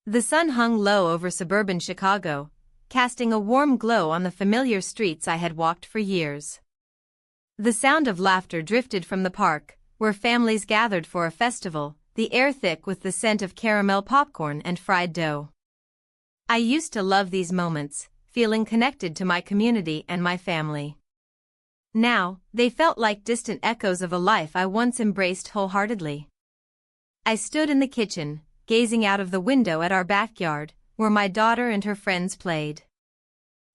The sun hung low over suburban Chicago, casting a warm glow on the familiar streets I had walked for years. The sound of laughter drifted from the park, where families gathered for a festival, the air thick with the scent of caramel popcorn and fried dough. I used to love these moments, feeling connected to my community and my family. Now, they felt like distant echoes of a life I once embraced wholeheartedly. I stood in the kitchen, gazing out of the window at our backyard, where my daughter and her friends played.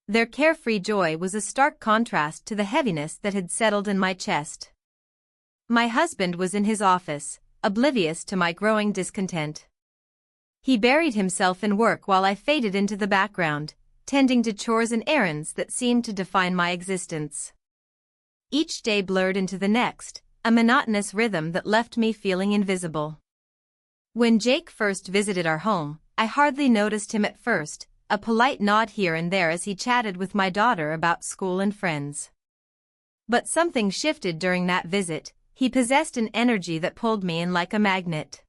Their carefree joy was a stark contrast to the heaviness that had settled in my chest. My husband was in his office, oblivious to my growing discontent. He buried himself in work while I faded into the background, tending to chores and errands that seemed to define my existence. Each day blurred into the next, a monotonous rhythm that left me feeling invisible. When Jake first visited our home, I hardly noticed him at first, a polite nod here and there as he chatted with my daughter about school and friends. But something shifted during that visit. He possessed an energy that pulled me in like a magnet.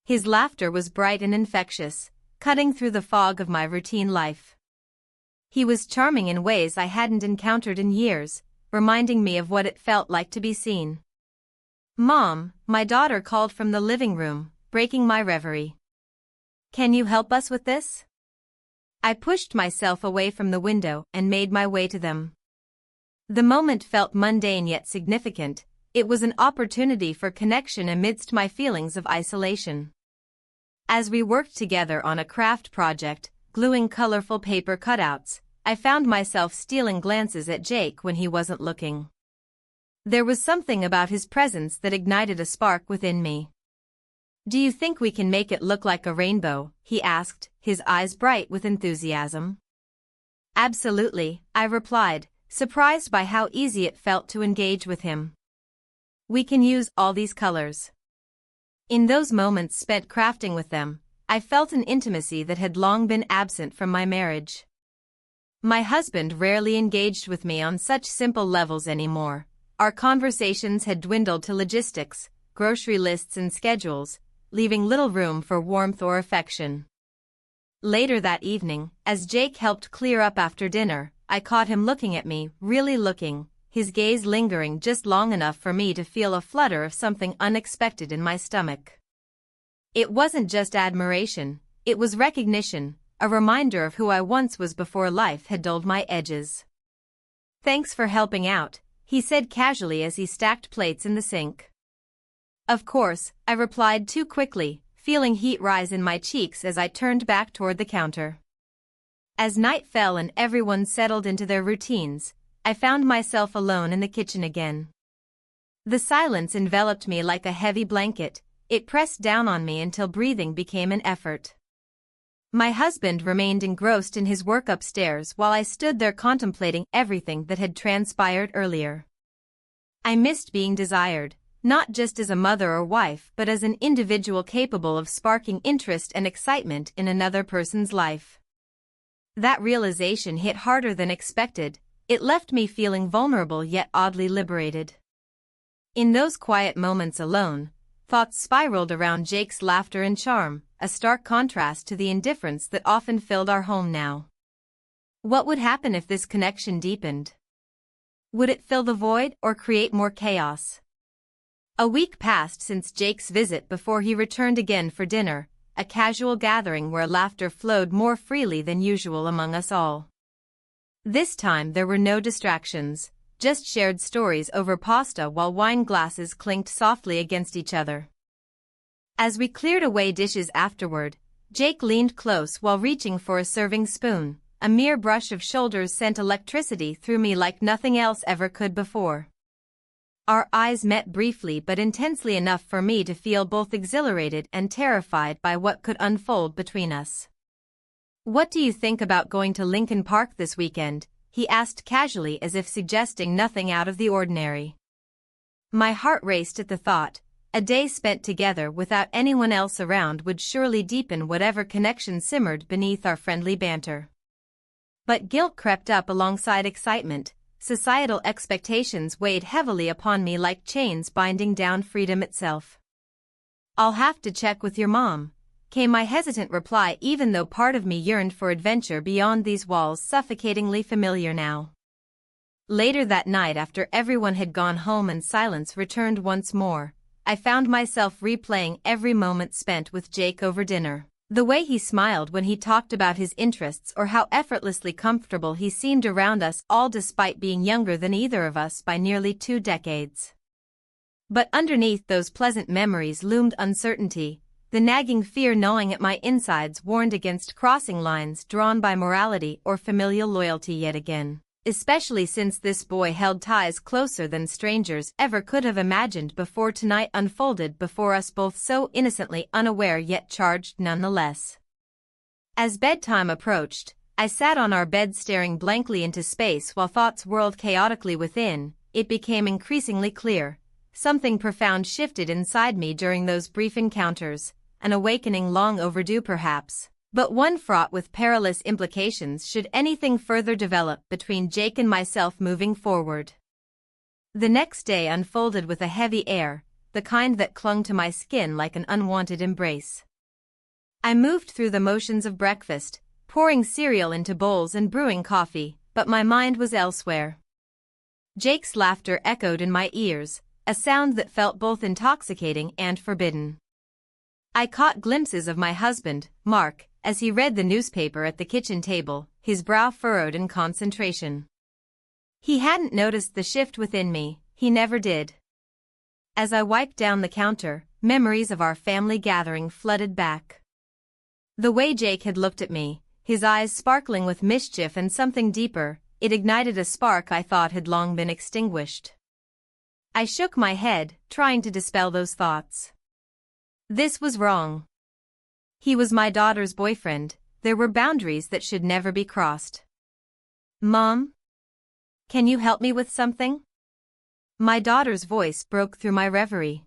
His laughter was bright and infectious, cutting through the fog of my routine life. He was charming in ways I hadn't encountered in years, reminding me of what it felt like to be seen. "Mom," my daughter called from the living room, breaking my reverie. "Can you help us with this?" I pushed myself away from the window and made my way to them. The moment felt mundane yet significant. It was an opportunity for connection amidst my feelings of isolation. As we worked together on a craft project, gluing colorful paper cutouts, I found myself stealing glances at Jake when he wasn't looking. There was something about his presence that ignited a spark within me. "Do you think we can make it look like a rainbow?" he asked, his eyes bright with enthusiasm. "Absolutely," I replied, surprised by how easy it felt to engage with him. "We can use all these colors." In those moments spent crafting with them, I felt an intimacy that had long been absent from my marriage. My husband rarely engaged with me on such simple levels anymore. Our conversations had dwindled to logistics, grocery lists and schedules, leaving little room for warmth or affection. Later that evening, as Jake helped clear up after dinner, I caught him looking at me, really looking, his gaze lingering just long enough for me to feel a flutter of something unexpected in my stomach. It wasn't just admiration, it was recognition, a reminder of who I once was before life had dulled my edges. "Thanks for helping out," he said casually as he stacked plates in the sink. "Of course," I replied too quickly, feeling heat rise in my cheeks as I turned back toward the counter. As night fell and everyone settled into their routines, I found myself alone in the kitchen again. The silence enveloped me like a heavy blanket. It pressed down on me until breathing became an effort. My husband remained engrossed in his work upstairs while I stood there contemplating everything that had transpired earlier. I missed being desired, not just as a mother or wife but as an individual capable of sparking interest and excitement in another person's life. That realization hit harder than expected. It left me feeling vulnerable yet oddly liberated. In those quiet moments alone, thoughts spiraled around Jake's laughter and charm, a stark contrast to the indifference that often filled our home now. What would happen if this connection deepened? Would it fill the void or create more chaos? A week passed since Jake's visit before he returned again for dinner, a casual gathering where laughter flowed more freely than usual among us all. This time there were no distractions, just shared stories over pasta while wine glasses clinked softly against each other. As we cleared away dishes afterward, Jake leaned close while reaching for a serving spoon. A mere brush of shoulders sent electricity through me like nothing else ever could before. Our eyes met briefly but intensely enough for me to feel both exhilarated and terrified by what could unfold between us. "What do you think about going to Lincoln Park this weekend?" he asked casually as if suggesting nothing out of the ordinary. My heart raced at the thought. A day spent together without anyone else around would surely deepen whatever connection simmered beneath our friendly banter. But guilt crept up alongside excitement. Societal expectations weighed heavily upon me like chains binding down freedom itself. "I'll have to check with your mom," came my hesitant reply, even though part of me yearned for adventure beyond these walls suffocatingly familiar now. Later that night, after everyone had gone home and silence returned once more, I found myself replaying every moment spent with Jake over dinner. The way he smiled when he talked about his interests, or how effortlessly comfortable he seemed around us all despite being younger than either of us by nearly 2 decades. But underneath those pleasant memories loomed uncertainty. The nagging fear gnawing at my insides warned against crossing lines drawn by morality or familial loyalty yet again, especially since this boy held ties closer than strangers ever could have imagined before tonight unfolded before us both, so innocently unaware yet charged nonetheless. As bedtime approached, I sat on our bed staring blankly into space while thoughts whirled chaotically within. It became increasingly clear. Something profound shifted inside me during those brief encounters, an awakening long overdue perhaps, but one fraught with perilous implications should anything further develop between Jake and myself moving forward. The next day unfolded with a heavy air, the kind that clung to my skin like an unwanted embrace. I moved through the motions of breakfast, pouring cereal into bowls and brewing coffee, but my mind was elsewhere. Jake's laughter echoed in my ears, a sound that felt both intoxicating and forbidden. I caught glimpses of my husband, Mark, as he read the newspaper at the kitchen table, his brow furrowed in concentration. He hadn't noticed the shift within me, he never did. As I wiped down the counter, memories of our family gathering flooded back. The way Jake had looked at me, his eyes sparkling with mischief and something deeper, it ignited a spark I thought had long been extinguished. I shook my head, trying to dispel those thoughts. This was wrong. He was my daughter's boyfriend, there were boundaries that should never be crossed. Mom? Can you help me with something? My daughter's voice broke through my reverie.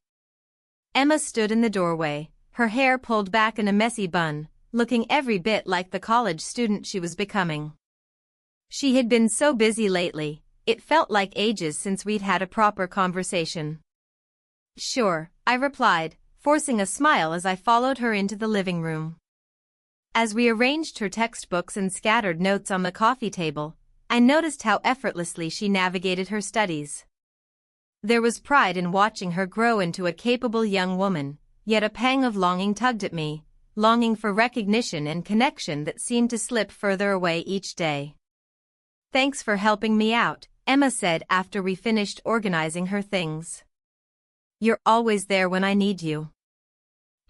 Emma stood in the doorway, her hair pulled back in a messy bun, looking every bit like the college student she was becoming. She had been so busy lately, it felt like ages since we'd had a proper conversation. Sure, I replied, forcing a smile as I followed her into the living room. As we arranged her textbooks and scattered notes on the coffee table, I noticed how effortlessly she navigated her studies. There was pride in watching her grow into a capable young woman, yet a pang of longing tugged at me, longing for recognition and connection that seemed to slip further away each day. Thanks for helping me out, Emma said after we finished organizing her things. You're always there when I need you.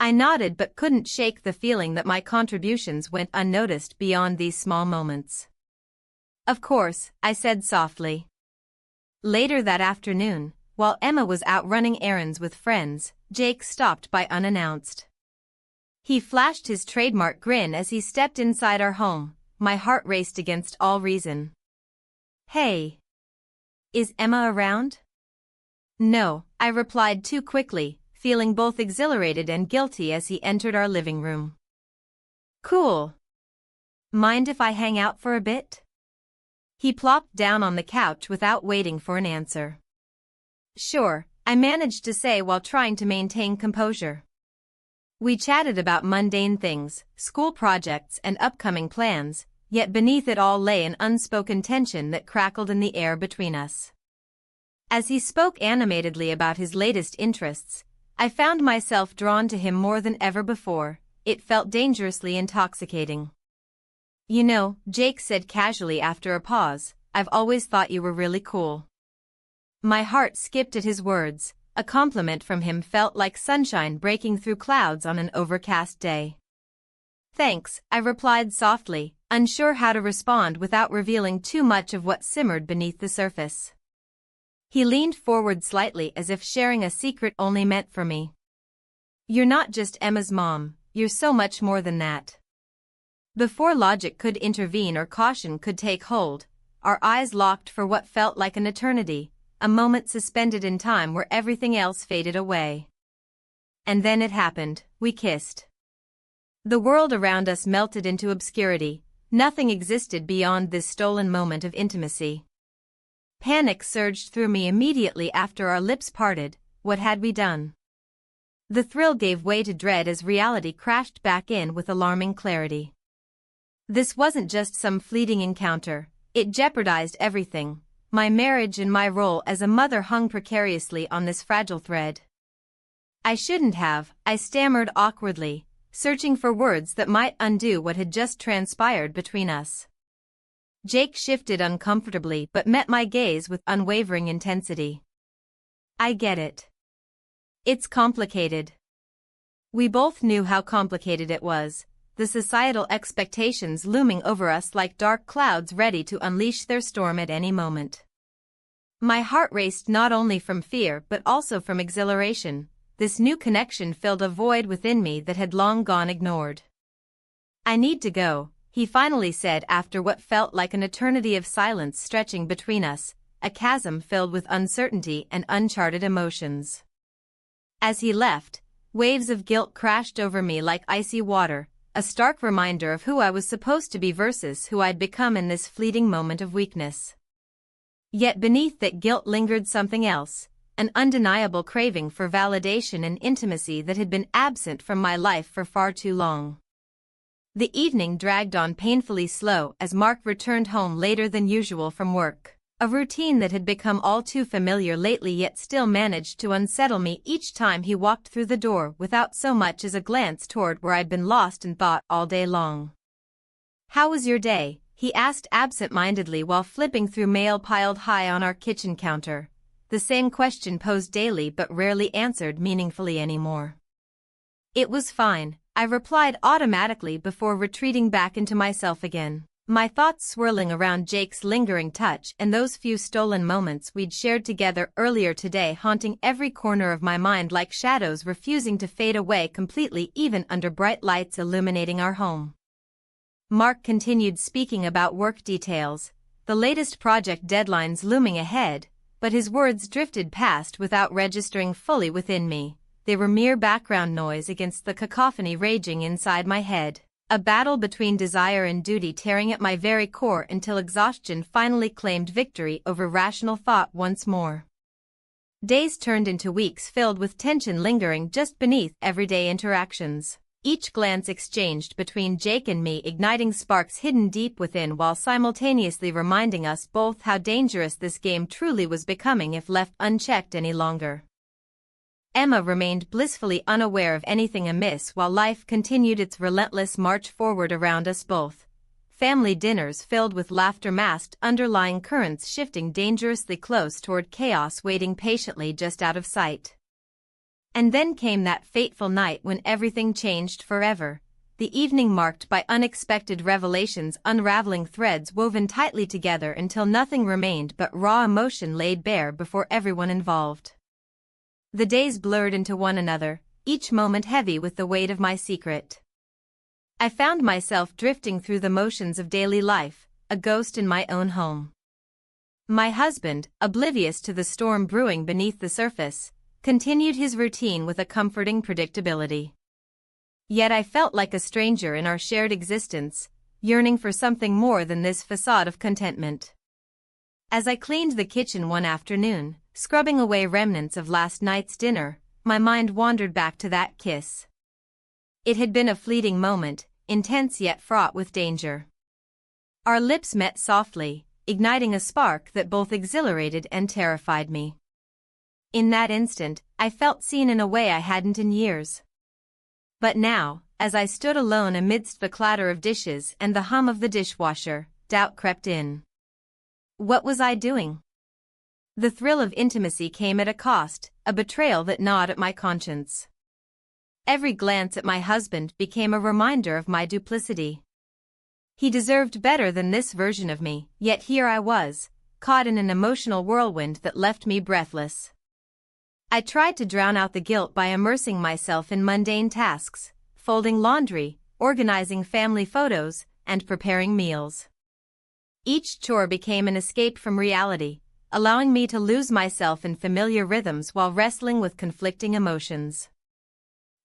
I nodded but couldn't shake the feeling that my contributions went unnoticed beyond these small moments. Of course, I said softly. Later that afternoon, while Emma was out running errands with friends, Jake stopped by unannounced. He flashed his trademark grin as he stepped inside our home. My heart raced against all reason. Hey. Is Emma around? No, I replied too quickly, feeling both exhilarated and guilty as he entered our living room. Cool. Mind if I hang out for a bit? He plopped down on the couch without waiting for an answer. Sure, I managed to say while trying to maintain composure. We chatted about mundane things, school projects and upcoming plans, yet beneath it all lay an unspoken tension that crackled in the air between us. As he spoke animatedly about his latest interests, I found myself drawn to him more than ever before. It felt dangerously intoxicating. You know, Jake said casually after a pause, I've always thought you were really cool. My heart skipped at his words. A compliment from him felt like sunshine breaking through clouds on an overcast day. Thanks, I replied softly, unsure how to respond without revealing too much of what simmered beneath the surface. He leaned forward slightly as if sharing a secret only meant for me. You're not just Emma's mom, you're so much more than that. Before logic could intervene or caution could take hold, our eyes locked for what felt like an eternity, a moment suspended in time where everything else faded away. And then it happened, we kissed. The world around us melted into obscurity, nothing existed beyond this stolen moment of intimacy. Panic surged through me immediately after our lips parted. What had we done? The thrill gave way to dread as reality crashed back in with alarming clarity. This wasn't just some fleeting encounter, it jeopardized everything. My marriage and my role as a mother hung precariously on this fragile thread. I shouldn't have, I stammered awkwardly, searching for words that might undo what had just transpired between us. Jake shifted uncomfortably but met my gaze with unwavering intensity. I get it. It's complicated. We both knew how complicated it was, the societal expectations looming over us like dark clouds ready to unleash their storm at any moment. My heart raced not only from fear but also from exhilaration. This new connection filled a void within me that had long gone ignored. I need to go, he finally said after what felt like an eternity of silence stretching between us, a chasm filled with uncertainty and uncharted emotions. As he left, waves of guilt crashed over me like icy water, a stark reminder of who I was supposed to be versus who I'd become in this fleeting moment of weakness. Yet beneath that guilt lingered something else, an undeniable craving for validation and intimacy that had been absent from my life for far too long. The evening dragged on painfully slow as Mark returned home later than usual from work. A routine that had become all too familiar lately yet still managed to unsettle me each time he walked through the door without so much as a glance toward where I'd been lost in thought all day long. "How was your day?" he asked absent-mindedly while flipping through mail piled high on our kitchen counter, the same question posed daily but rarely answered meaningfully anymore. "It was fine," I replied automatically before retreating back into myself again. My thoughts swirling around Jake's lingering touch and those few stolen moments we'd shared together earlier today haunting every corner of my mind like shadows refusing to fade away completely even under bright lights illuminating our home. Mark continued speaking about work details, the latest project deadlines looming ahead, but his words drifted past without registering fully within me. They were mere background noise against the cacophony raging inside my head. A battle between desire and duty tearing at my very core until exhaustion finally claimed victory over rational thought once more. Days turned into weeks filled with tension lingering just beneath everyday interactions. Each glance exchanged between Jake and me igniting sparks hidden deep within while simultaneously reminding us both how dangerous this game truly was becoming if left unchecked any longer. Emma remained blissfully unaware of anything amiss while life continued its relentless march forward around us both. Family dinners filled with laughter masked underlying currents shifting dangerously close toward chaos waiting patiently just out of sight. And then came that fateful night when everything changed forever, the evening marked by unexpected revelations unraveling threads woven tightly together until nothing remained but raw emotion laid bare before everyone involved. The days blurred into one another, each moment heavy with the weight of my secret. I found myself drifting through the motions of daily life, a ghost in my own home. My husband, oblivious to the storm brewing beneath the surface, continued his routine with a comforting predictability. Yet I felt like a stranger in our shared existence, yearning for something more than this facade of contentment. As I cleaned the kitchen one afternoon, scrubbing away remnants of last night's dinner, my mind wandered back to that kiss. It had been a fleeting moment, intense yet fraught with danger. Our lips met softly, igniting a spark that both exhilarated and terrified me. In that instant, I felt seen in a way I hadn't in years. But now, as I stood alone amidst the clatter of dishes and the hum of the dishwasher, doubt crept in. What was I doing? The thrill of intimacy came at a cost, a betrayal that gnawed at my conscience. Every glance at my husband became a reminder of my duplicity. He deserved better than this version of me, yet here I was, caught in an emotional whirlwind that left me breathless. I tried to drown out the guilt by immersing myself in mundane tasks, folding laundry, organizing family photos, and preparing meals. Each chore became an escape from reality, allowing me to lose myself in familiar rhythms while wrestling with conflicting emotions.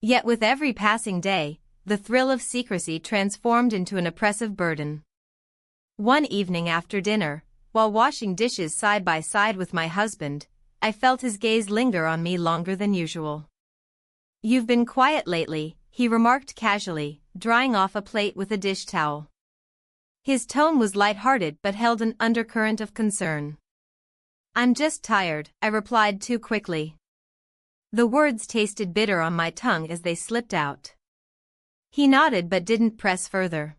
Yet with every passing day, the thrill of secrecy transformed into an oppressive burden. One evening after dinner, while washing dishes side by side with my husband, I felt his gaze linger on me longer than usual. "You've been quiet lately," he remarked casually, drying off a plate with a dish towel. His tone was light-hearted but held an undercurrent of concern. "I'm just tired," I replied too quickly. The words tasted bitter on my tongue as they slipped out. He nodded but didn't press further.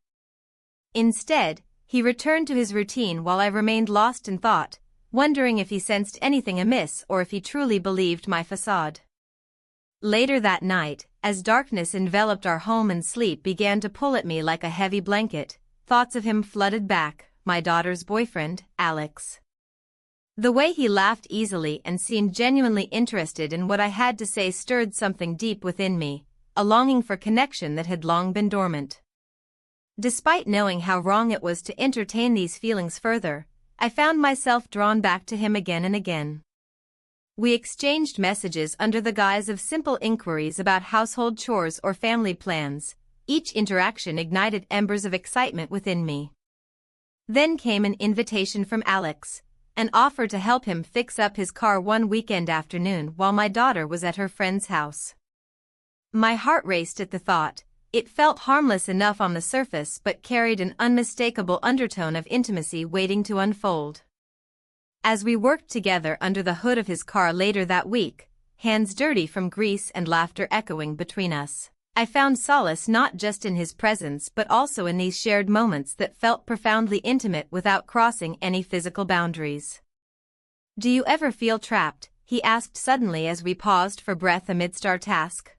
Instead, he returned to his routine while I remained lost in thought, wondering if he sensed anything amiss or if he truly believed my facade. Later that night, as darkness enveloped our home and sleep began to pull at me like a heavy blanket, thoughts of him flooded back, my daughter's boyfriend, Alex. The way he laughed easily and seemed genuinely interested in what I had to say stirred something deep within me, a longing for connection that had long been dormant. Despite knowing how wrong it was to entertain these feelings further, I found myself drawn back to him again and again. We exchanged messages under the guise of simple inquiries about household chores or family plans. Each interaction ignited embers of excitement within me. Then came an invitation from Alex, an offer to help him fix up his car one weekend afternoon while my daughter was at her friend's house. My heart raced at the thought. It felt harmless enough on the surface but carried an unmistakable undertone of intimacy waiting to unfold. As we worked together under the hood of his car later that week, hands dirty from grease and laughter echoing between us, I found solace not just in his presence but also in these shared moments that felt profoundly intimate without crossing any physical boundaries. "Do you ever feel trapped?" he asked suddenly as we paused for breath amidst our task.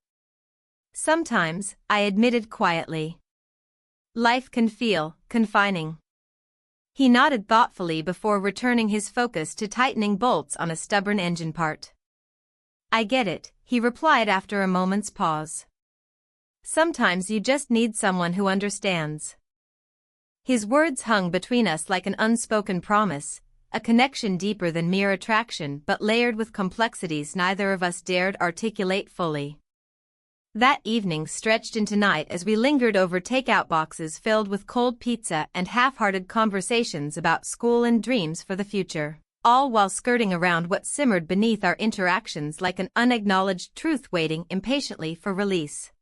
"Sometimes," I admitted quietly. "Life can feel confining." He nodded thoughtfully before returning his focus to tightening bolts on a stubborn engine part. "I get it," he replied after a moment's pause. "Sometimes you just need someone who understands." His words hung between us like an unspoken promise, a connection deeper than mere attraction but layered with complexities neither of us dared articulate fully. That evening stretched into night as we lingered over takeout boxes filled with cold pizza and half-hearted conversations about school and dreams for the future, all while skirting around what simmered beneath our interactions like an unacknowledged truth waiting impatiently for release.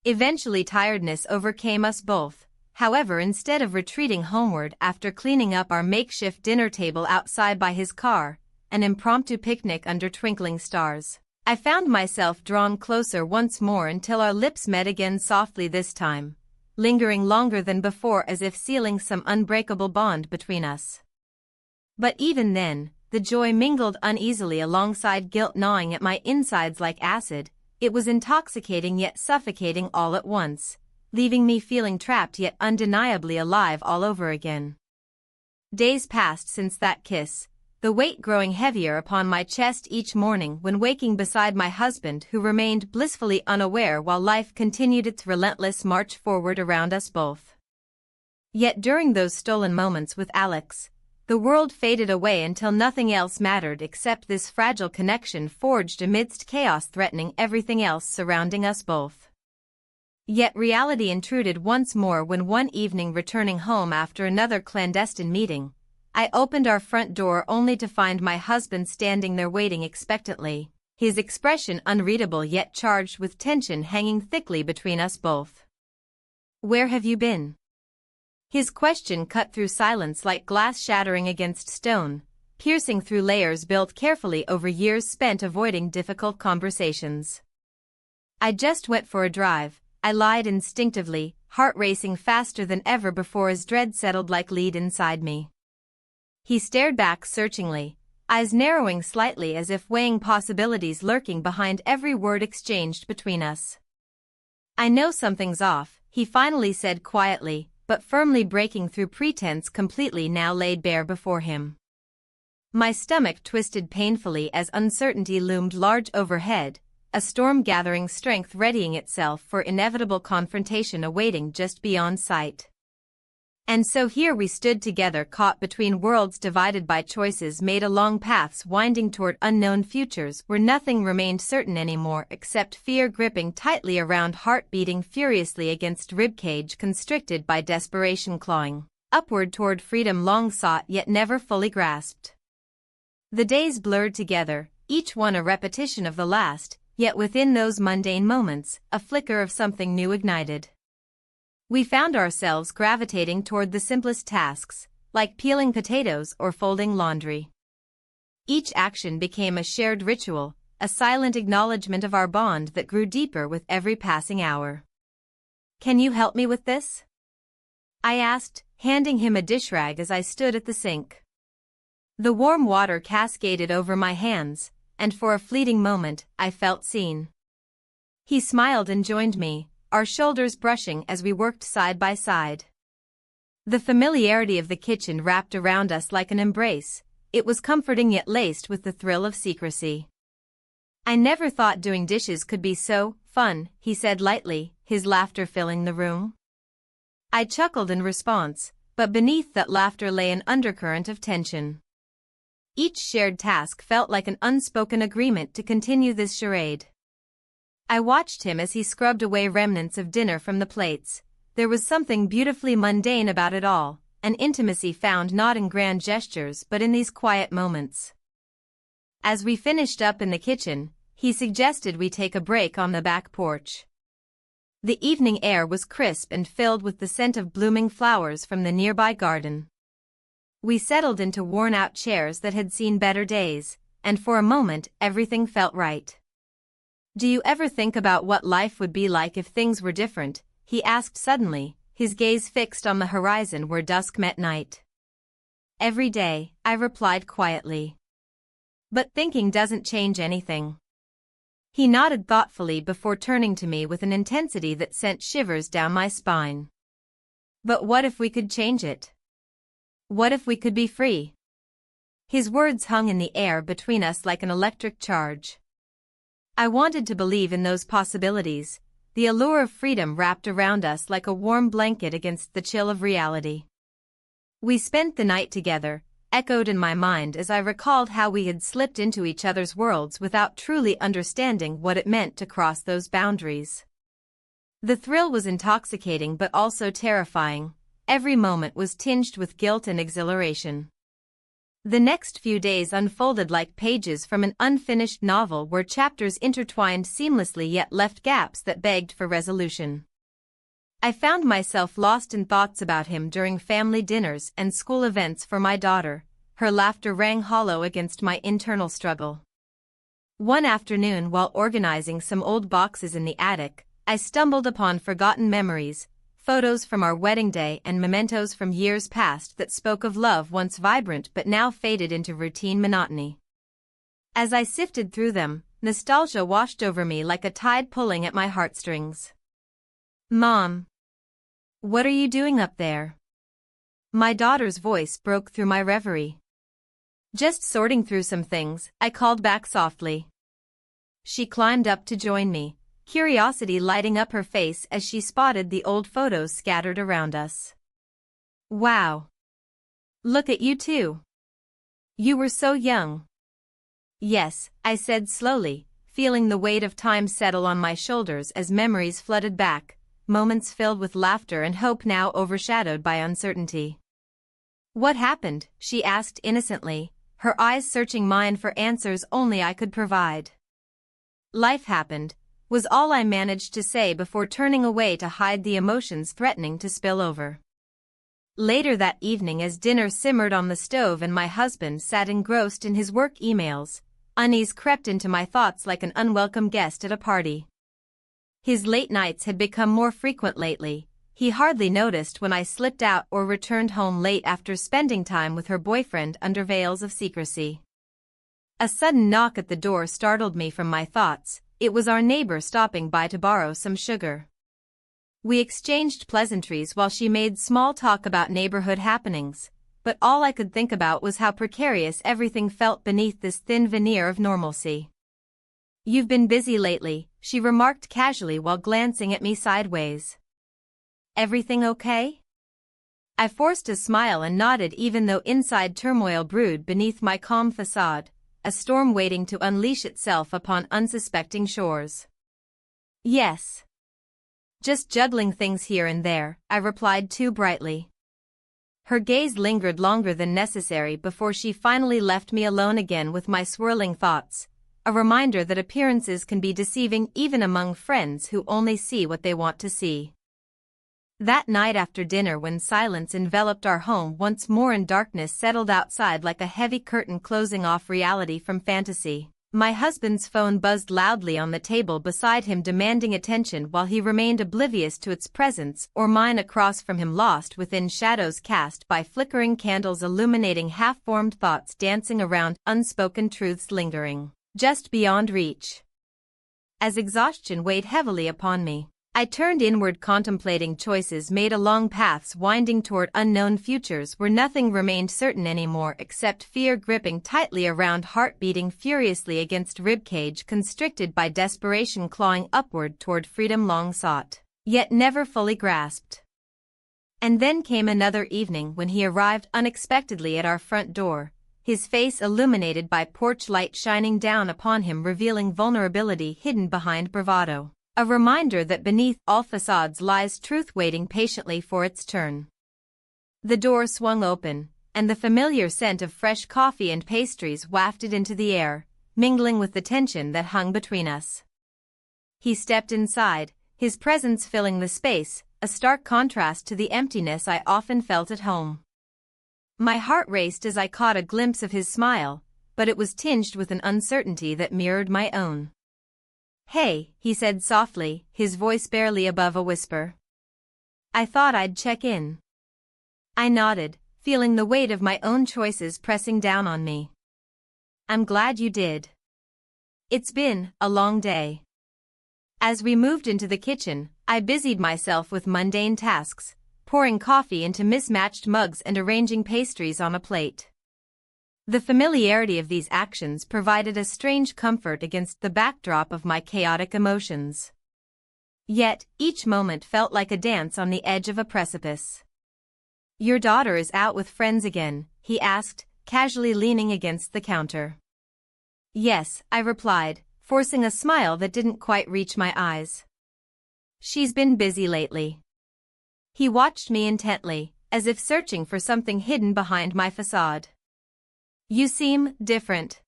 Eventually tiredness overcame us both. However, instead of retreating homeward after cleaning up our makeshift dinner table outside by his car, an impromptu picnic under twinkling stars, I found myself drawn closer once more until our lips met again softly this time, lingering longer than before as if sealing some unbreakable bond between us. But even then, the joy mingled uneasily alongside guilt gnawing at my insides like acid. It was intoxicating yet suffocating all at once, leaving me feeling trapped yet undeniably alive all over again. Days passed since that kiss, the weight growing heavier upon my chest each morning when waking beside my husband who remained blissfully unaware while life continued its relentless march forward around us both. Yet during those stolen moments with Alex, the world faded away until nothing else mattered except this fragile connection forged amidst chaos threatening everything else surrounding us both. Yet reality intruded once more when one evening returning home after another clandestine meeting, I opened our front door only to find my husband standing there waiting expectantly, his expression unreadable yet charged with tension hanging thickly between us both. "Where have you been?" His question cut through silence like glass shattering against stone, piercing through layers built carefully over years spent avoiding difficult conversations. "I just went for a drive," I lied instinctively, heart racing faster than ever before as dread settled like lead inside me. He stared back searchingly, eyes narrowing slightly as if weighing possibilities lurking behind every word exchanged between us. "I know something's off," he finally said quietly, but firmly breaking through pretense completely now laid bare before him. My stomach twisted painfully as uncertainty loomed large overhead, a storm gathering strength readying itself for inevitable confrontation awaiting just beyond sight. And so here we stood together caught between worlds divided by choices made along paths winding toward unknown futures where nothing remained certain anymore except fear gripping tightly around heart beating furiously against ribcage constricted by desperation clawing upward toward freedom long sought yet never fully grasped. The days blurred together, each one a repetition of the last, yet within those mundane moments, a flicker of something new ignited. We found ourselves gravitating toward the simplest tasks, like peeling potatoes or folding laundry. Each action became a shared ritual, a silent acknowledgement of our bond that grew deeper with every passing hour. "Can you help me with this?" I asked, handing him a dish rag as I stood at the sink. The warm water cascaded over my hands, and for a fleeting moment, I felt seen. He smiled and joined me, our shoulders brushing as we worked side by side. The familiarity of the kitchen wrapped around us like an embrace. It was comforting yet laced with the thrill of secrecy. "I never thought doing dishes could be so fun," he said lightly, his laughter filling the room. I chuckled in response, but beneath that laughter lay an undercurrent of tension. Each shared task felt like an unspoken agreement to continue this charade. I watched him as he scrubbed away remnants of dinner from the plates. There was something beautifully mundane about it all, an intimacy found not in grand gestures but in these quiet moments. As we finished up in the kitchen, he suggested we take a break on the back porch. The evening air was crisp and filled with the scent of blooming flowers from the nearby garden. We settled into worn-out chairs that had seen better days, and for a moment everything felt right. "Do you ever think about what life would be like if things were different?" he asked suddenly, his gaze fixed on the horizon where dusk met night. "Every day," I replied quietly. "But thinking doesn't change anything." He nodded thoughtfully before turning to me with an intensity that sent shivers down my spine. "But what if we could change it? What if we could be free?" His words hung in the air between us like an electric charge. I wanted to believe in those possibilities, the allure of freedom wrapped around us like a warm blanket against the chill of reality. We spent the night together, echoed in my mind as I recalled how we had slipped into each other's worlds without truly understanding what it meant to cross those boundaries. The thrill was intoxicating but also terrifying. Every moment was tinged with guilt and exhilaration. The next few days unfolded like pages from an unfinished novel where chapters intertwined seamlessly yet left gaps that begged for resolution. I found myself lost in thoughts about him during family dinners and school events for my daughter. Her laughter rang hollow against my internal struggle. One afternoon while organizing some old boxes in the attic, I stumbled upon forgotten memories, photos from our wedding day and mementos from years past that spoke of love once vibrant but now faded into routine monotony. As I sifted through them, nostalgia washed over me like a tide pulling at my heartstrings. "Mom, what are you doing up there?" My daughter's voice broke through my reverie. "Just sorting through some things," I called back softly. She climbed up to join me, curiosity lighting up her face as she spotted the old photos scattered around us. "Wow! Look at you two. You were so young." "Yes," I said slowly, feeling the weight of time settle on my shoulders as memories flooded back, moments filled with laughter and hope now overshadowed by uncertainty. "What happened?" she asked innocently, her eyes searching mine for answers only I could provide. "Life happened," was all I managed to say before turning away to hide the emotions threatening to spill over. Later that evening as dinner simmered on the stove and my husband sat engrossed in his work emails, unease crept into my thoughts like an unwelcome guest at a party. His late nights had become more frequent lately. He hardly noticed when I slipped out or returned home late after spending time with her boyfriend under veils of secrecy. A sudden knock at the door startled me from my thoughts. It was our neighbor stopping by to borrow some sugar. We exchanged pleasantries while she made small talk about neighborhood happenings, but all I could think about was how precarious everything felt beneath this thin veneer of normalcy. "You've been busy lately," she remarked casually while glancing at me sideways. "Everything okay?" I forced a smile and nodded even though inside turmoil brewed beneath my calm facade, a storm waiting to unleash itself upon unsuspecting shores. "Yes. Just juggling things here and there," I replied too brightly. Her gaze lingered longer than necessary before she finally left me alone again with my swirling thoughts. a reminder that appearances can be deceiving even among friends who only see what they want to see. That night after dinner, when silence enveloped our home once more and darkness settled outside like a heavy curtain closing off reality from fantasy, my husband's phone buzzed loudly on the table beside him, demanding attention while he remained oblivious to its presence, or mine across from him lost within shadows cast by flickering candles illuminating half-formed thoughts dancing around, unspoken truths lingering just beyond reach. As exhaustion weighed heavily upon me, I turned inward, contemplating choices made along paths winding toward unknown futures where nothing remained certain anymore except fear gripping tightly around, heart beating furiously against ribcage, constricted by desperation, clawing upward toward freedom long sought, yet never fully grasped. And then came another evening when he arrived unexpectedly at our front door, his face illuminated by porch light shining down upon him, revealing vulnerability hidden behind bravado. A reminder that beneath all facades lies truth waiting patiently for its turn. The door swung open, and the familiar scent of fresh coffee and pastries wafted into the air, mingling with the tension that hung between us. He stepped inside, his presence filling the space, a stark contrast to the emptiness I often felt at home. My heart raced as I caught a glimpse of his smile, but it was tinged with an uncertainty that mirrored my own. "Hey," he said softly, his voice barely above a whisper. "I thought I'd check in." I nodded, feeling the weight of my own choices pressing down on me. "I'm glad you did. It's been a long day." As we moved into the kitchen, I busied myself with mundane tasks, pouring coffee into mismatched mugs and arranging pastries on a plate. The familiarity of these actions provided a strange comfort against the backdrop of my chaotic emotions. Yet, each moment felt like a dance on the edge of a precipice. "Your daughter is out with friends again?" he asked, casually leaning against the counter. "Yes," I replied, forcing a smile that didn't quite reach my eyes. "She's been busy lately." He watched me intently, as if searching for something hidden behind my facade. "You seem different."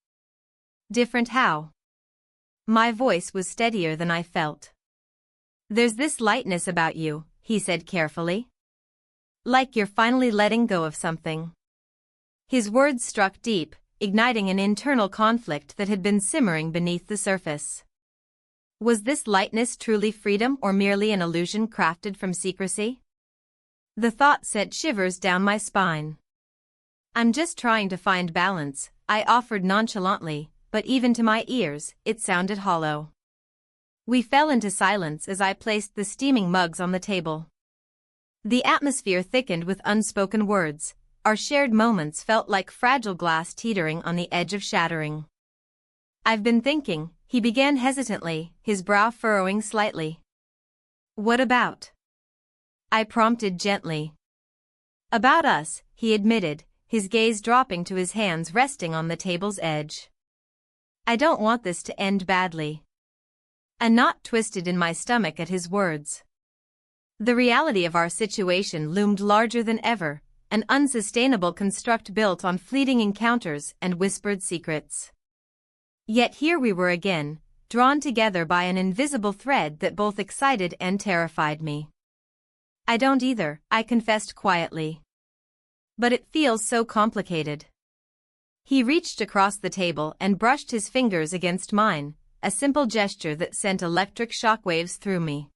"Different how?" My voice was steadier than I felt. "There's this lightness about you," he said carefully. "Like you're finally letting go of something." His words struck deep, igniting an internal conflict that had been simmering beneath the surface. Was this lightness truly freedom or merely an illusion crafted from secrecy? The thought sent shivers down my spine. "I'm just trying to find balance," I offered nonchalantly, but even to my ears, it sounded hollow. We fell into silence as I placed the steaming mugs on the table. The atmosphere thickened with unspoken words. Our shared moments felt like fragile glass teetering on the edge of shattering. "I've been thinking," he began hesitantly, his brow furrowing slightly. "What about?" I prompted gently. "About us," he admitted, his gaze dropping to his hands resting on the table's edge. "I don't want this to end badly." A knot twisted in my stomach at his words. The reality of our situation loomed larger than ever, an unsustainable construct built on fleeting encounters and whispered secrets. Yet here we were again, drawn together by an invisible thread that both excited and terrified me. "I don't either," I confessed quietly. "But it feels so complicated." He reached across the table and brushed his fingers against mine, a simple gesture that sent electric shockwaves through me.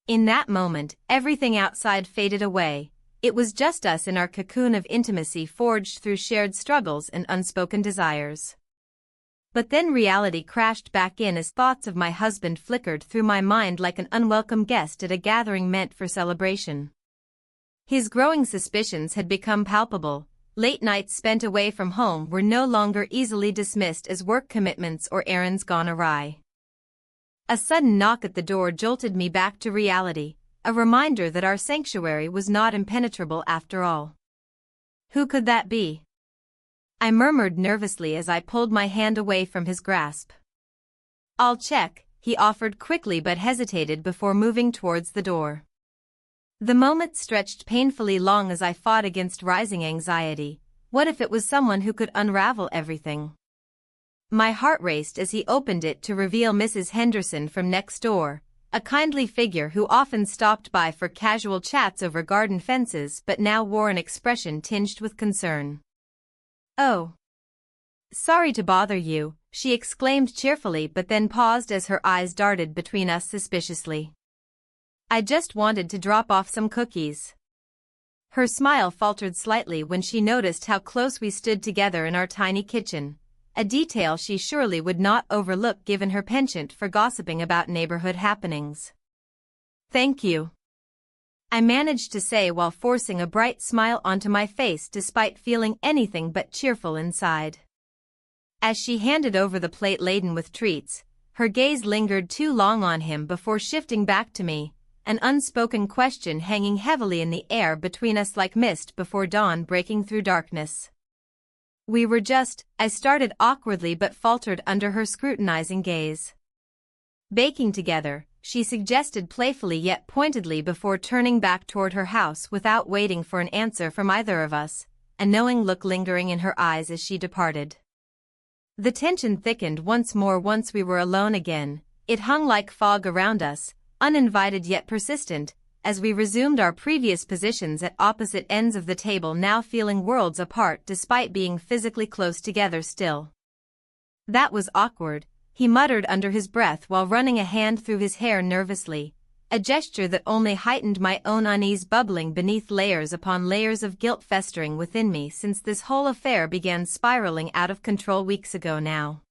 In that moment, everything outside faded away. It was just us in our cocoon of intimacy forged through shared struggles and unspoken desires. But then reality crashed back in as thoughts of my husband flickered through my mind like an unwelcome guest at a gathering meant for celebration. His growing suspicions had become palpable. Late nights spent away from home were no longer easily dismissed as work commitments or errands gone awry. A sudden knock at the door jolted me back to reality, a reminder that our sanctuary was not impenetrable after all. "Who could that be?" I murmured nervously as I pulled my hand away from his grasp. "I'll check," he offered quickly but hesitated before moving towards the door. The moment stretched painfully long as I fought against rising anxiety. What if it was someone who could unravel everything? My heart raced as he opened it to reveal Mrs. Henderson from next door, a kindly figure who often stopped by for casual chats over garden fences but now wore an expression tinged with concern. "Oh. Sorry to bother you," she exclaimed cheerfully but then paused as her eyes darted between us suspiciously. "I just wanted to drop off some cookies." Her smile faltered slightly when she noticed how close we stood together in our tiny kitchen, a detail she surely would not overlook given her penchant for gossiping about neighborhood happenings. "Thank you," I managed to say while forcing a bright smile onto my face despite feeling anything but cheerful inside. As she handed over the plate laden with treats, her gaze lingered too long on him before shifting back to me, an unspoken question hanging heavily in the air between us like mist before dawn breaking through darkness. I started awkwardly but faltered under her scrutinizing gaze. "Baking together," she suggested playfully yet pointedly before turning back toward her house without waiting for an answer from either of us, a knowing look lingering in her eyes as she departed. The tension thickened once more once we were alone again. It hung like fog around us, uninvited yet persistent, as we resumed our previous positions at opposite ends of the table, now feeling worlds apart despite being physically close together still. "That was awkward," he muttered under his breath while running a hand through his hair nervously, a gesture that only heightened my own unease bubbling beneath layers upon layers of guilt festering within me since this whole affair began spiraling out of control weeks ago now.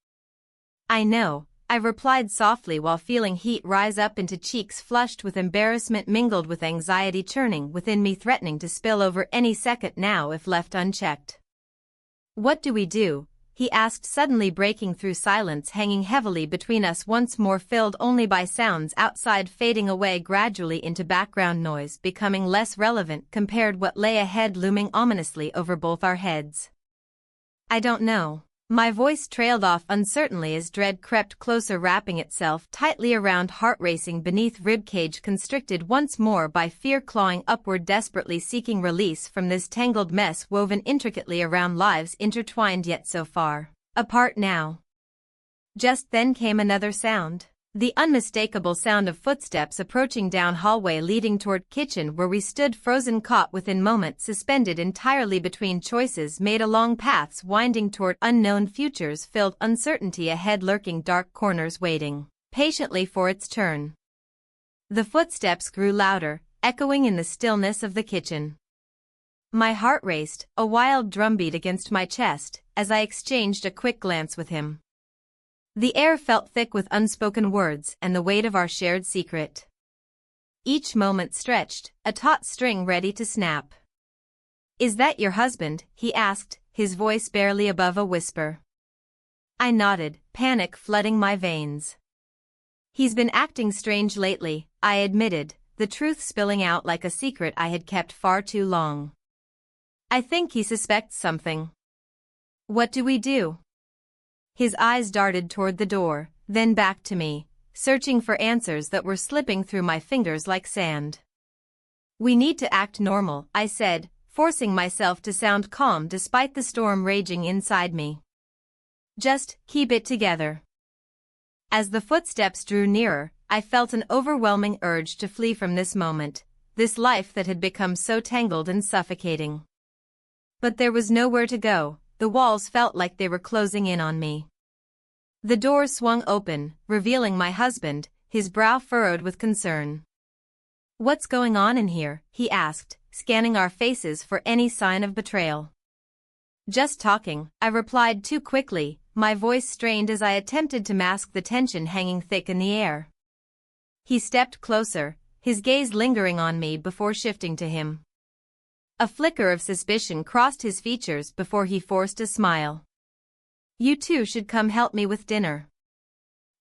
"I know," I replied softly while feeling heat rise up into cheeks flushed with embarrassment mingled with anxiety churning within me threatening to spill over any second now if left unchecked. "What do we do?" he asked suddenly breaking through silence hanging heavily between us once more filled only by sounds outside fading away gradually into background noise becoming less relevant compared what lay ahead looming ominously over both our heads. "I don't know." My voice trailed off uncertainly as dread crept closer wrapping itself tightly around heart racing beneath ribcage constricted once more by fear clawing upward desperately seeking release from this tangled mess woven intricately around lives intertwined yet so far apart now. Just then came another sound. The unmistakable sound of footsteps approaching down hallway leading toward kitchen where we stood frozen caught within moments suspended entirely between choices made along paths winding toward unknown futures filled uncertainty ahead lurking dark corners waiting patiently for its turn. The footsteps grew louder, echoing in the stillness of the kitchen. My heart raced, a wild drumbeat against my chest, as I exchanged a quick glance with him. The air felt thick with unspoken words and the weight of our shared secret. Each moment stretched, a taut string ready to snap. "Is that your husband?" he asked, his voice barely above a whisper. I nodded, panic flooding my veins. "He's been acting strange lately," I admitted, the truth spilling out like a secret I had kept far too long. "I think he suspects something." "What do we do?" His eyes darted toward the door, then back to me, searching for answers that were slipping through my fingers like sand. "We need to act normal," I said, forcing myself to sound calm despite the storm raging inside me. "Just keep it together." As the footsteps drew nearer, I felt an overwhelming urge to flee from this moment, this life that had become so tangled and suffocating. But there was nowhere to go. The walls felt like they were closing in on me. The door swung open, revealing my husband, his brow furrowed with concern. "What's going on in here?" he asked, scanning our faces for any sign of betrayal. "Just talking," I replied too quickly, my voice strained as I attempted to mask the tension hanging thick in the air. He stepped closer, his gaze lingering on me before shifting to him. A flicker of suspicion crossed his features before he forced a smile. "You two should come help me with dinner."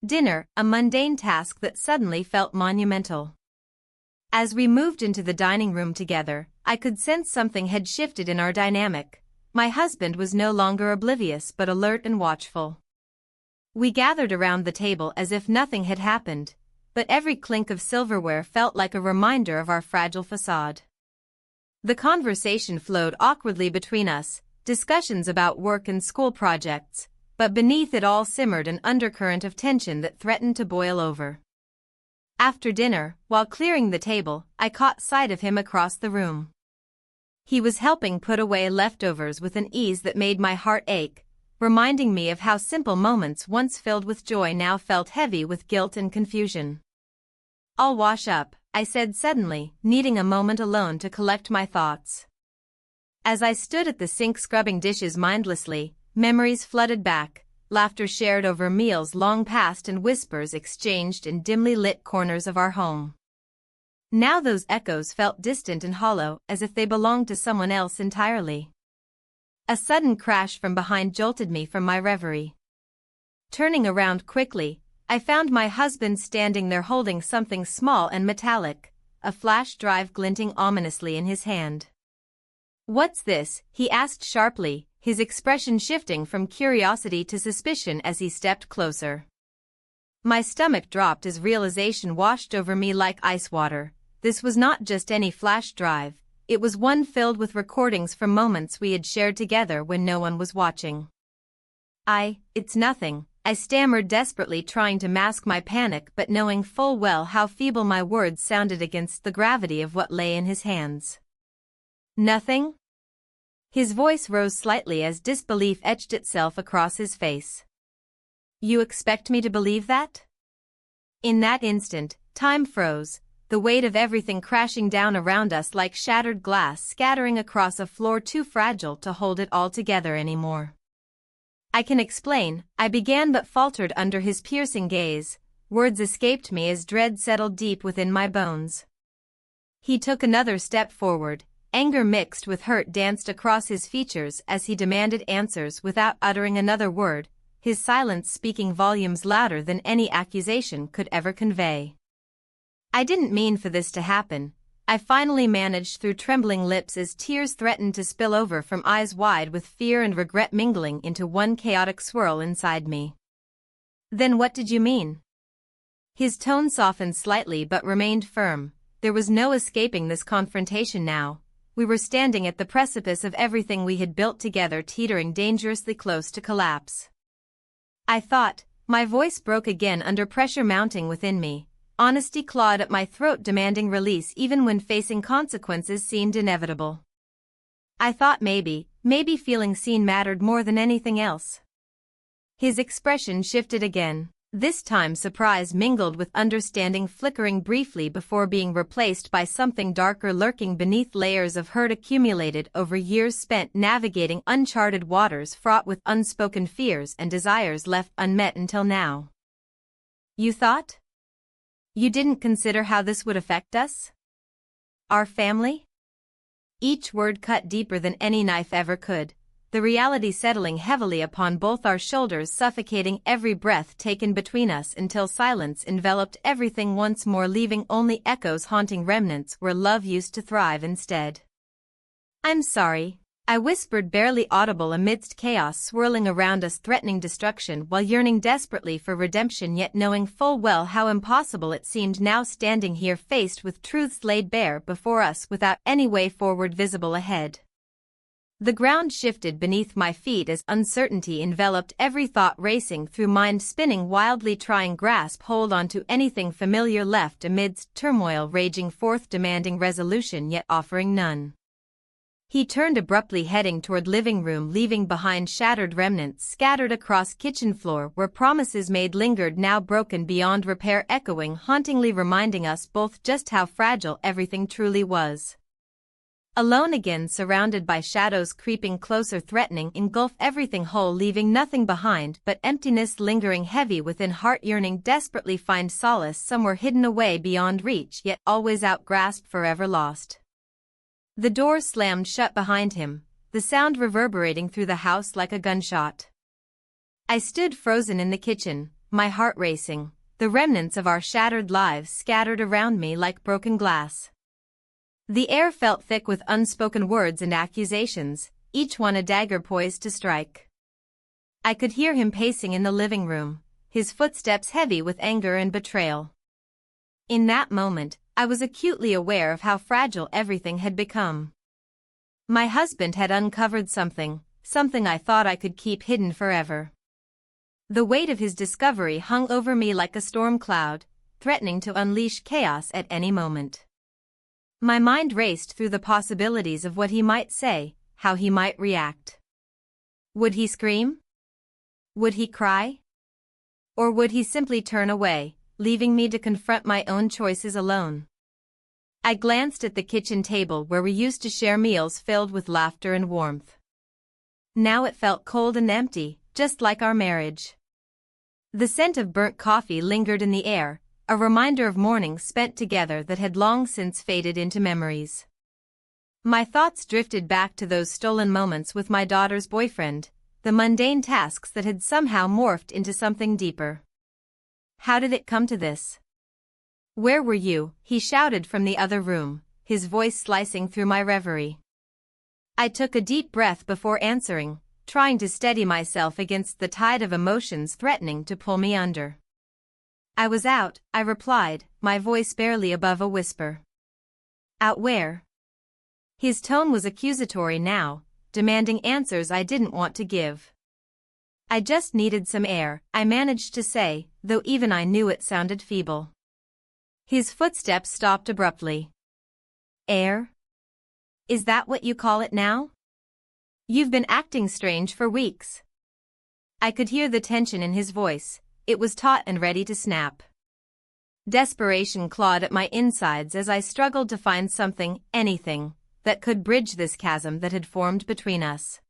Dinner, a mundane task that suddenly felt monumental. As we moved into the dining room together, I could sense something had shifted in our dynamic. My husband was no longer oblivious but alert and watchful. We gathered around the table as if nothing had happened, but every clink of silverware felt like a reminder of our fragile facade. The conversation flowed awkwardly between us, discussions about work and school projects, but beneath it all simmered an undercurrent of tension that threatened to boil over. After dinner, while clearing the table, I caught sight of him across the room. He was helping put away leftovers with an ease that made my heart ache, reminding me of how simple moments once filled with joy now felt heavy with guilt and confusion. "I'll wash up," I said suddenly, needing a moment alone to collect my thoughts. As I stood at the sink scrubbing dishes mindlessly, memories flooded back, laughter shared over meals long past and whispers exchanged in dimly lit corners of our home. Now those echoes felt distant and hollow, as if they belonged to someone else entirely. A sudden crash from behind jolted me from my reverie. Turning around quickly, I found my husband standing there holding something small and metallic, a flash drive glinting ominously in his hand. "What's this?" he asked sharply, his expression shifting from curiosity to suspicion as he stepped closer. My stomach dropped as realization washed over me like ice water. This was not just any flash drive, it was one filled with recordings from moments we had shared together when no one was watching. "It's nothing," I stammered desperately, trying to mask my panic but knowing full well how feeble my words sounded against the gravity of what lay in his hands. "Nothing?" His voice rose slightly as disbelief etched itself across his face. "You expect me to believe that?" In that instant, time froze, the weight of everything crashing down around us like shattered glass scattering across a floor too fragile to hold it all together anymore. "I can explain," I began but faltered under his piercing gaze. Words escaped me as dread settled deep within my bones. He took another step forward. Anger mixed with hurt danced across his features as he demanded answers without uttering another word, his silence speaking volumes louder than any accusation could ever convey. "I didn't mean for this to happen," I finally managed through trembling lips as tears threatened to spill over from eyes wide with fear and regret mingling into one chaotic swirl inside me. "Then what did you mean?" His tone softened slightly but remained firm. There was no escaping this confrontation now. We were standing at the precipice of everything we had built together, teetering dangerously close to collapse. "I thought," my voice broke again under pressure mounting within me. Honesty clawed at my throat, demanding release even when facing consequences seemed inevitable. "I thought maybe feeling seen mattered more than anything else." His expression shifted again, this time surprise mingled with understanding, flickering briefly before being replaced by something darker lurking beneath layers of hurt accumulated over years spent navigating uncharted waters fraught with unspoken fears and desires left unmet until now. "You thought? You didn't consider how this would affect us? Our family?" Each word cut deeper than any knife ever could, the reality settling heavily upon both our shoulders, suffocating every breath taken between us until silence enveloped everything once more, leaving only echoes haunting remnants where love used to thrive instead. "I'm sorry," I whispered, barely audible amidst chaos swirling around us, threatening destruction while yearning desperately for redemption, yet knowing full well how impossible it seemed now, standing here faced with truths laid bare before us without any way forward visible ahead. The ground shifted beneath my feet as uncertainty enveloped every thought, racing through mind, spinning wildly, trying grasp hold onto anything familiar left amidst turmoil raging forth, demanding resolution yet offering none. He turned abruptly, heading toward living room, leaving behind shattered remnants scattered across kitchen floor where promises made lingered, now broken beyond repair, echoing hauntingly, reminding us both just how fragile everything truly was. Alone again, surrounded by shadows creeping closer, threatening engulf everything whole, leaving nothing behind but emptiness lingering heavy within, heart yearning desperately find solace somewhere hidden away beyond reach, yet always outgrasped, forever lost. The door slammed shut behind him, the sound reverberating through the house like a gunshot. I stood frozen in the kitchen, my heart racing, the remnants of our shattered lives scattered around me like broken glass. The air felt thick with unspoken words and accusations, each one a dagger poised to strike. I could hear him pacing in the living room, his footsteps heavy with anger and betrayal. In that moment, I was acutely aware of how fragile everything had become. My husband had uncovered something I thought I could keep hidden forever. The weight of his discovery hung over me like a storm cloud, threatening to unleash chaos at any moment. My mind raced through the possibilities of what he might say, how he might react. Would he scream? Would he cry? Or would he simply turn away, leaving me to confront my own choices alone? I glanced at the kitchen table where we used to share meals filled with laughter and warmth. Now it felt cold and empty, just like our marriage. The scent of burnt coffee lingered in the air, a reminder of mornings spent together that had long since faded into memories. My thoughts drifted back to those stolen moments with my daughter's boyfriend, the mundane tasks that had somehow morphed into something deeper. How did it come to this? "Where were you?" he shouted from the other room, his voice slicing through my reverie. I took a deep breath before answering, trying to steady myself against the tide of emotions threatening to pull me under. "I was out," I replied, my voice barely above a whisper. "Out where?" His tone was accusatory now, demanding answers I didn't want to give. "I just needed some air," I managed to say, though even I knew it sounded feeble. His footsteps stopped abruptly. "Air? Is that what you call it now? You've been acting strange for weeks." I could hear the tension in his voice. It was taut and ready to snap. Desperation clawed at my insides as I struggled to find something, anything, that could bridge this chasm that had formed between us.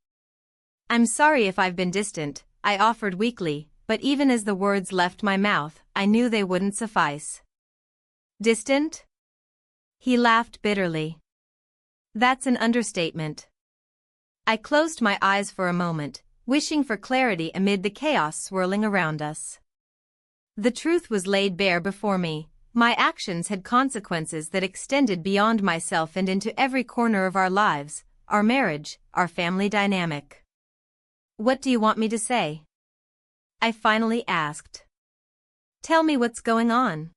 "I'm sorry if I've been distant," I offered weakly, but even as the words left my mouth, I knew they wouldn't suffice. "Distant?" He laughed bitterly. "That's an understatement." I closed my eyes for a moment, wishing for clarity amid the chaos swirling around us. The truth was laid bare before me. My actions had consequences that extended beyond myself and into every corner of our lives, our marriage, our family dynamic. "What do you want me to say?" I finally asked. "Tell me what's going on.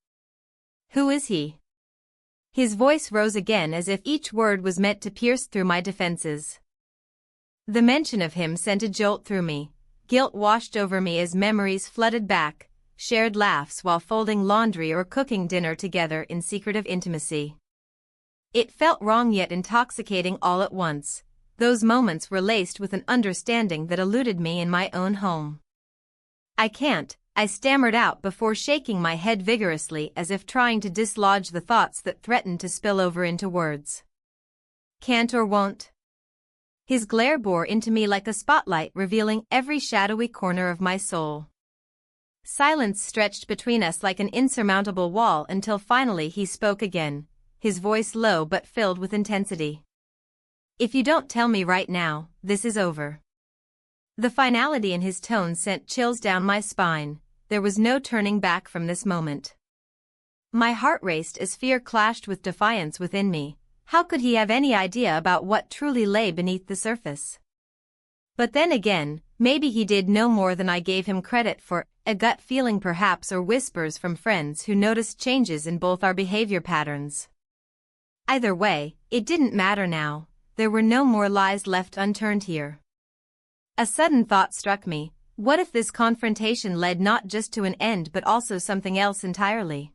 Who is he?" His voice rose again as if each word was meant to pierce through my defenses. The mention of him sent a jolt through me. Guilt washed over me as memories flooded back, shared laughs while folding laundry or cooking dinner together in secretive intimacy. It felt wrong yet intoxicating all at once. Those moments were laced with an understanding that eluded me in my own home. "I can't," I stammered out before shaking my head vigorously as if trying to dislodge the thoughts that threatened to spill over into words. "Can't or won't?" His glare bore into me like a spotlight revealing every shadowy corner of my soul. Silence stretched between us like an insurmountable wall until finally he spoke again, his voice low but filled with intensity. "If you don't tell me right now, this is over." The finality in his tone sent chills down my spine. There was no turning back from this moment. My heart raced as fear clashed with defiance within me. How could he have any idea about what truly lay beneath the surface? But then again, maybe he did no more than I gave him credit for, a gut feeling perhaps or whispers from friends who noticed changes in both our behavior patterns. Either way, it didn't matter now. There were no more lies left unturned here. A sudden thought struck me. What if this confrontation led not just to an end but also something else entirely?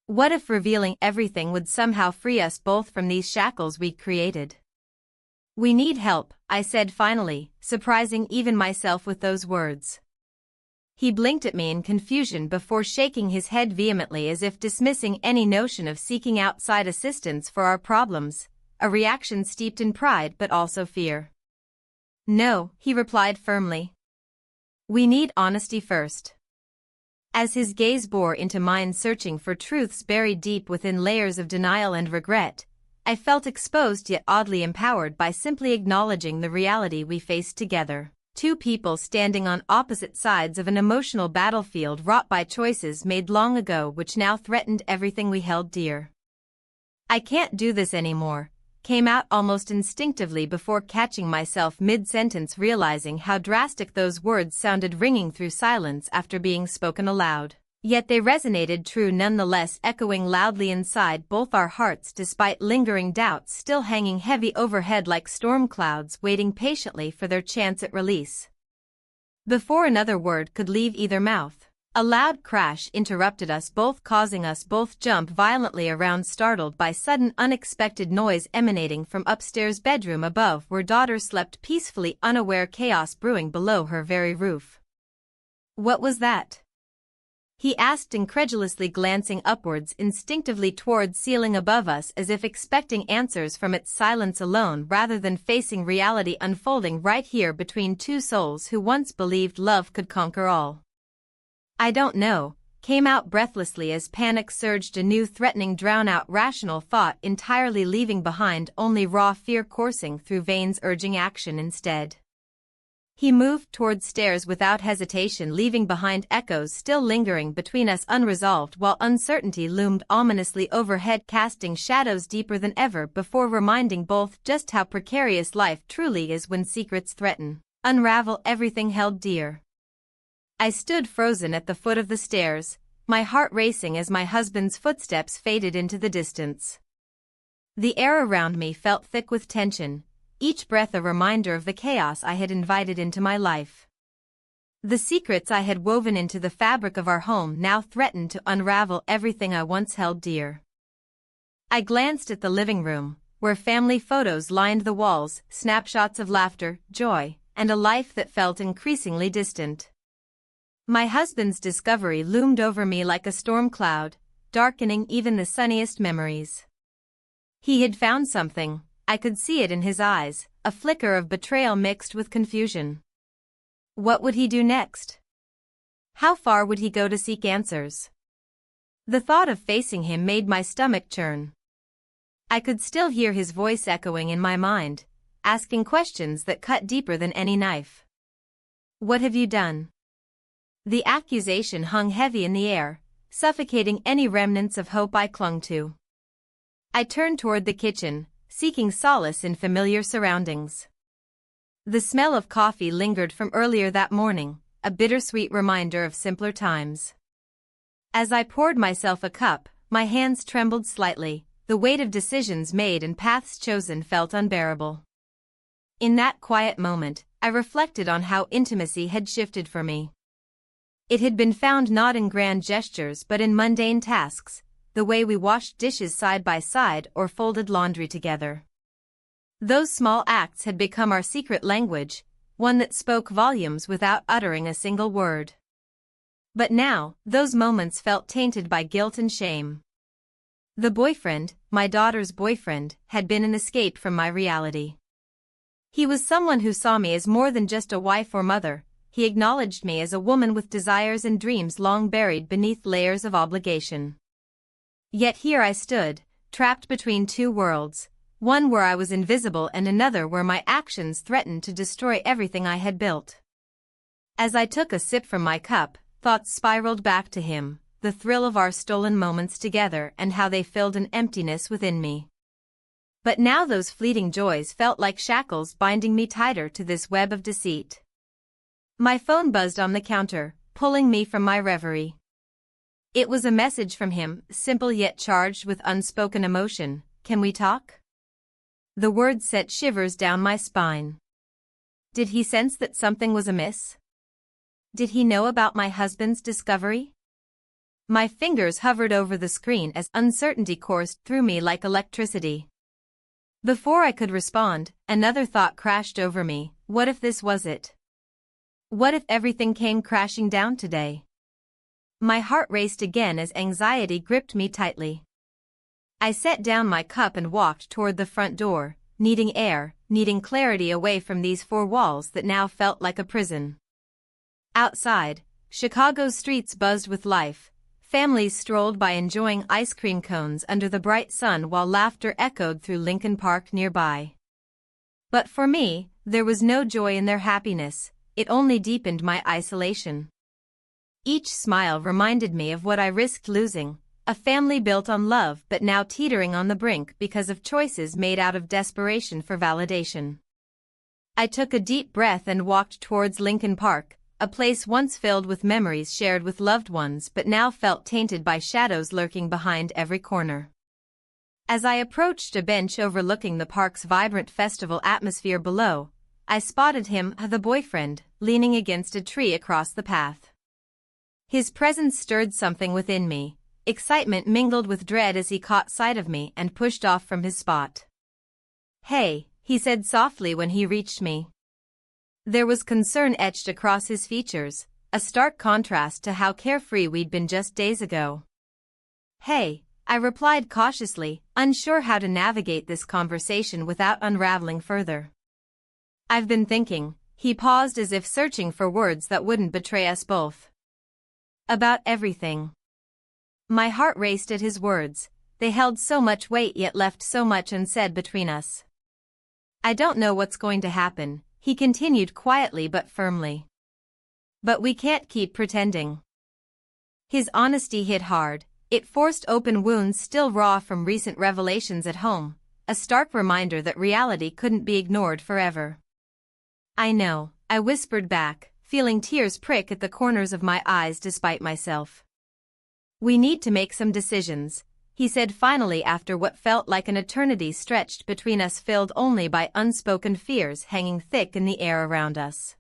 What if revealing everything would somehow free us both from these shackles we'd created? "We need help," I said finally, surprising even myself with those words. He blinked at me in confusion before shaking his head vehemently as if dismissing any notion of seeking outside assistance for our problems, a reaction steeped in pride but also fear. "No," he replied firmly. "We need honesty first." As his gaze bore into mine searching for truths buried deep within layers of denial and regret, I felt exposed yet oddly empowered by simply acknowledging the reality we faced together. Two people standing on opposite sides of an emotional battlefield wrought by choices made long ago which now threatened everything we held dear. "I can't do this anymore," came out almost instinctively before catching myself mid-sentence realizing how drastic those words sounded ringing through silence after being spoken aloud. Yet they resonated true nonetheless, echoing loudly inside both our hearts despite lingering doubts still hanging heavy overhead like storm clouds waiting patiently for their chance at release. Before another word could leave either mouth, a loud crash interrupted us both, causing us both jump violently around, startled by sudden unexpected noise emanating from upstairs bedroom above where daughter slept peacefully, unaware chaos brewing below her very roof. "What was that?" he asked incredulously, glancing upwards instinctively toward ceiling above us as if expecting answers from its silence alone rather than facing reality unfolding right here between two souls who once believed love could conquer all. "I don't know," came out breathlessly as panic surged anew, threatening drown-out rational thought entirely, leaving behind only raw fear coursing through veins urging action instead. He moved toward stairs without hesitation, leaving behind echoes still lingering between us unresolved, while uncertainty loomed ominously overhead, casting shadows deeper than ever before, reminding both just how precarious life truly is when secrets threaten unravel everything held dear. I stood frozen at the foot of the stairs, my heart racing as my husband's footsteps faded into the distance. The air around me felt thick with tension, each breath a reminder of the chaos I had invited into my life. The secrets I had woven into the fabric of our home now threatened to unravel everything I once held dear. I glanced at the living room, where family photos lined the walls, snapshots of laughter, joy, and a life that felt increasingly distant. My husband's discovery loomed over me like a storm cloud, darkening even the sunniest memories. He had found something. I could see it in his eyes, a flicker of betrayal mixed with confusion. What would he do next? How far would he go to seek answers? The thought of facing him made my stomach churn. I could still hear his voice echoing in my mind, asking questions that cut deeper than any knife. "What have you done?" The accusation hung heavy in the air, suffocating any remnants of hope I clung to. I turned toward the kitchen, seeking solace in familiar surroundings. The smell of coffee lingered from earlier that morning, a bittersweet reminder of simpler times. As I poured myself a cup, my hands trembled slightly, the weight of decisions made and paths chosen felt unbearable. In that quiet moment, I reflected on how intimacy had shifted for me. It had been found not in grand gestures but in mundane tasks, the way we washed dishes side by side or folded laundry together. Those small acts had become our secret language, one that spoke volumes without uttering a single word. But now, those moments felt tainted by guilt and shame. The boyfriend, my daughter's boyfriend, had been an escape from my reality. He was someone who saw me as more than just a wife or mother. He acknowledged me as a woman with desires and dreams long buried beneath layers of obligation. Yet here I stood, trapped between two worlds, one where I was invisible and another where my actions threatened to destroy everything I had built. As I took a sip from my cup, thoughts spiraled back to him, the thrill of our stolen moments together and how they filled an emptiness within me. But now those fleeting joys felt like shackles binding me tighter to this web of deceit. My phone buzzed on the counter, pulling me from my reverie. It was a message from him, simple yet charged with unspoken emotion. "Can we talk?" The words sent shivers down my spine. Did he sense that something was amiss? Did he know about my husband's discovery? My fingers hovered over the screen as uncertainty coursed through me like electricity. Before I could respond, another thought crashed over me. What if this was it? What if everything came crashing down today? My heart raced again as anxiety gripped me tightly. I set down my cup and walked toward the front door, needing air, needing clarity away from these four walls that now felt like a prison. Outside, Chicago's streets buzzed with life. Families strolled by enjoying ice cream cones under the bright sun while laughter echoed through Lincoln Park nearby. But for me, there was no joy in their happiness, it only deepened my isolation. Each smile reminded me of what I risked losing, a family built on love but now teetering on the brink because of choices made out of desperation for validation. I took a deep breath and walked towards Lincoln Park, a place once filled with memories shared with loved ones but now felt tainted by shadows lurking behind every corner. As I approached a bench overlooking the park's vibrant festival atmosphere below, I spotted him, the boyfriend, leaning against a tree across the path. His presence stirred something within me. Excitement mingled with dread as he caught sight of me and pushed off from his spot. "Hey," he said softly when he reached me. There was concern etched across his features, a stark contrast to how carefree we'd been just days ago. "Hey," I replied cautiously, unsure how to navigate this conversation without unraveling further. "I've been thinking," he paused as if searching for words that wouldn't betray us both. "About everything." My heart raced at his words. They held so much weight yet left so much unsaid between us. "I don't know what's going to happen," he continued quietly but firmly. "But we can't keep pretending." His honesty hit hard. It forced open wounds still raw from recent revelations at home, a stark reminder that reality couldn't be ignored forever. "I know," I whispered back, feeling tears prick at the corners of my eyes despite myself. "We need to make some decisions," he said finally after what felt like an eternity stretched between us, filled only by unspoken fears hanging thick in the air around us.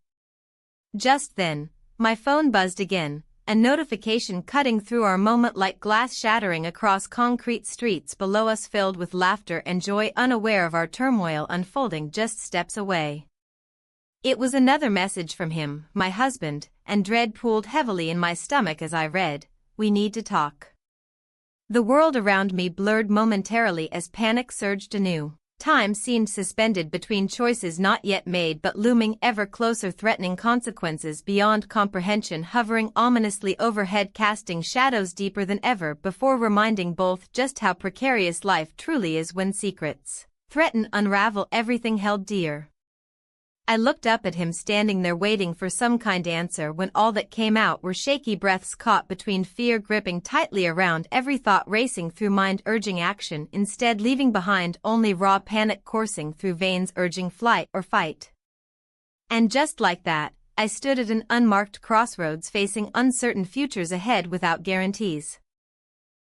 Just then, my phone buzzed again, a notification cutting through our moment like glass shattering across concrete streets below us filled with laughter and joy, unaware of our turmoil unfolding just steps away. It was another message from him, my husband, and dread pooled heavily in my stomach as I read, "We need to talk." The world around me blurred momentarily as panic surged anew. Time seemed suspended between choices not yet made but looming ever closer, threatening consequences beyond comprehension hovering ominously overhead, casting shadows deeper than ever before, reminding both just how precarious life truly is when secrets threaten unravel everything held dear. I looked up at him standing there waiting for some kind answer when all that came out were shaky breaths caught between fear gripping tightly around every thought, racing through mind urging action, instead leaving behind only raw panic coursing through veins urging flight or fight. And just like that, I stood at an unmarked crossroads facing uncertain futures ahead without guarantees.